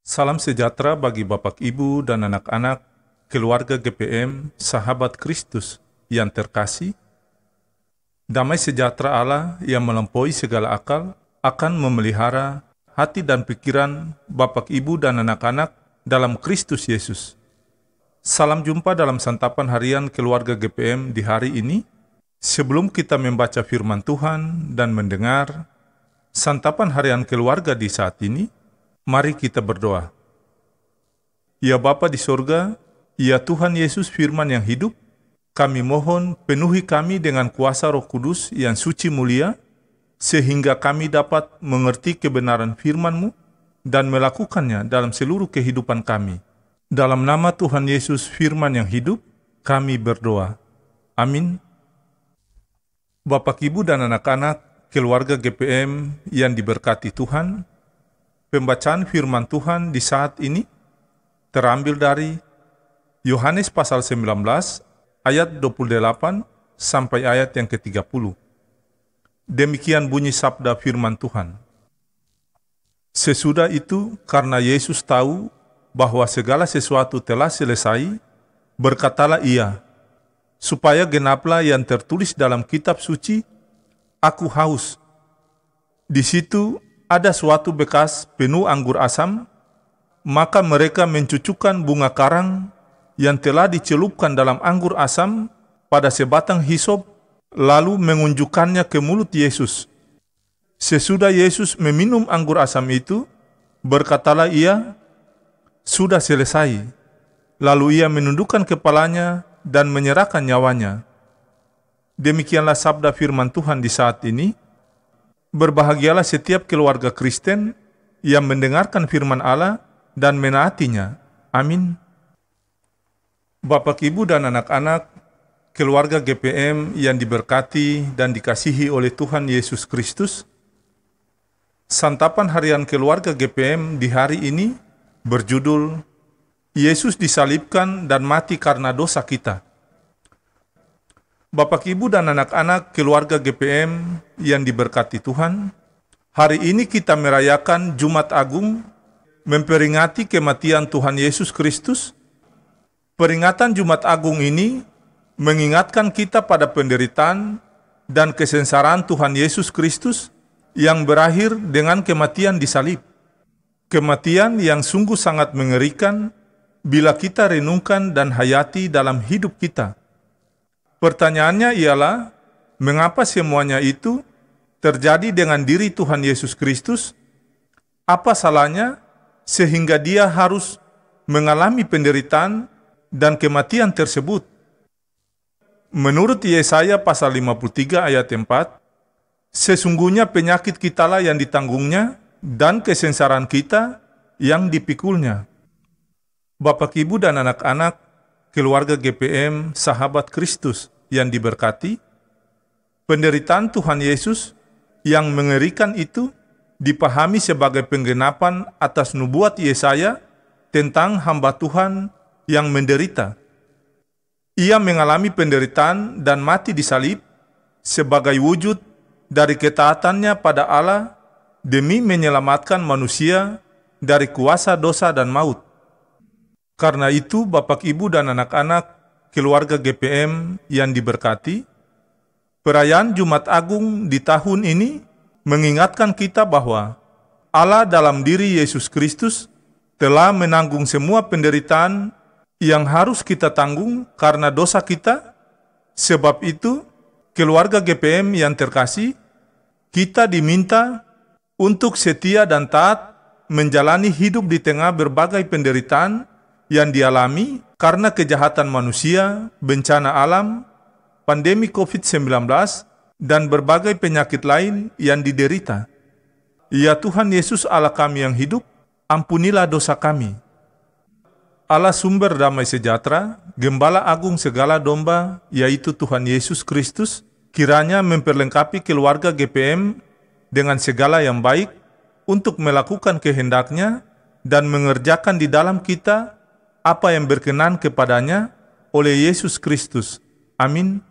Salam sejahtera bagi Bapak, Ibu, dan anak-anak, keluarga GPM, sahabat Kristus yang terkasih. Damai sejahtera Allah yang melampaui segala akal akan memelihara hati dan pikiran Bapak, Ibu, dan anak-anak dalam Kristus Yesus. Salam jumpa dalam santapan harian keluarga GPM di hari ini. Sebelum kita membaca firman Tuhan dan mendengar santapan harian keluarga di saat ini, mari kita berdoa. Ya Bapa di sorga, ya Tuhan Yesus firman yang hidup, kami mohon penuhi kami dengan kuasa Roh Kudus yang suci mulia, sehingga kami dapat mengerti kebenaran firman-Mu dan melakukannya dalam seluruh kehidupan kami. Dalam nama Tuhan Yesus firman yang hidup, kami berdoa. Amin. Bapak, Ibu, dan anak-anak, keluarga GPM yang diberkati Tuhan, pembacaan firman Tuhan di saat ini terambil dari Yohanes pasal 19 ayat 28 sampai ayat yang ke-30. Demikian bunyi sabda firman Tuhan. Sesudah itu, karena Yesus tahu bahwa segala sesuatu telah selesai, berkatalah Ia, supaya genaplah yang tertulis dalam kitab suci, "Aku haus." Di situ ada suatu bekas penuh anggur asam, maka mereka mencucukkan bunga karang yang telah dicelupkan dalam anggur asam pada sebatang hisop, lalu mengunjukkannya ke mulut Yesus. Sesudah Yesus meminum anggur asam itu, berkatalah Ia, "Sudah selesai." Lalu Ia menundukkan kepalanya dan menyerahkan nyawanya. Demikianlah sabda firman Tuhan di saat ini. Berbahagialah setiap keluarga Kristen yang mendengarkan firman Allah dan menaatinya. Amin. Bapak, Ibu, dan anak-anak, keluarga GPM yang diberkati dan dikasihi oleh Tuhan Yesus Kristus, santapan harian keluarga GPM di hari ini berjudul Yesus disalibkan dan mati karena dosa kita. Bapak, Ibu, dan anak-anak keluarga GPM yang diberkati Tuhan, hari ini kita merayakan Jumat Agung, memperingati kematian Tuhan Yesus Kristus. Peringatan Jumat Agung ini mengingatkan kita pada penderitaan dan kesengsaraan Tuhan Yesus Kristus yang berakhir dengan kematian di salib. Kematian yang sungguh sangat mengerikan bila kita renungkan dan hayati dalam hidup kita. Pertanyaannya ialah, mengapa semuanya itu terjadi dengan diri Tuhan Yesus Kristus? Apa salahnya sehingga Dia harus mengalami penderitaan dan kematian tersebut? Menurut Yesaya pasal 53 ayat 4, sesungguhnya penyakit kitalah yang ditanggungnya dan kesengsaraan kita yang dipikulnya. Bapak, Ibu, dan anak-anak, keluarga GPM, sahabat Kristus yang diberkati, penderitaan Tuhan Yesus yang mengerikan itu dipahami sebagai penggenapan atas nubuat Yesaya tentang hamba Tuhan yang menderita. Ia mengalami penderitaan dan mati di salib sebagai wujud dari ketaatannya pada Allah demi menyelamatkan manusia dari kuasa dosa dan maut. Karena itu, Bapak, Ibu, dan anak-anak, keluarga GPM yang diberkati, perayaan Jumat Agung di tahun ini mengingatkan kita bahwa Allah dalam diri Yesus Kristus telah menanggung semua penderitaan yang harus kita tanggung karena dosa kita. Sebab itu, keluarga GPM yang terkasih, kita diminta untuk setia dan taat menjalani hidup di tengah berbagai penderitaan yang dialami karena kejahatan manusia, bencana alam, pandemi COVID-19, dan berbagai penyakit lain yang diderita. Ya Tuhan Yesus Allah kami yang hidup, ampunilah dosa kami. Allah sumber damai sejahtera, Gembala agung segala domba, yaitu Tuhan Yesus Kristus, kiranya memperlengkapi keluarga GPM dengan segala yang baik untuk melakukan kehendak-Nya dan mengerjakan di dalam kita apa yang berkenan kepadanya oleh Yesus Kristus. Amin.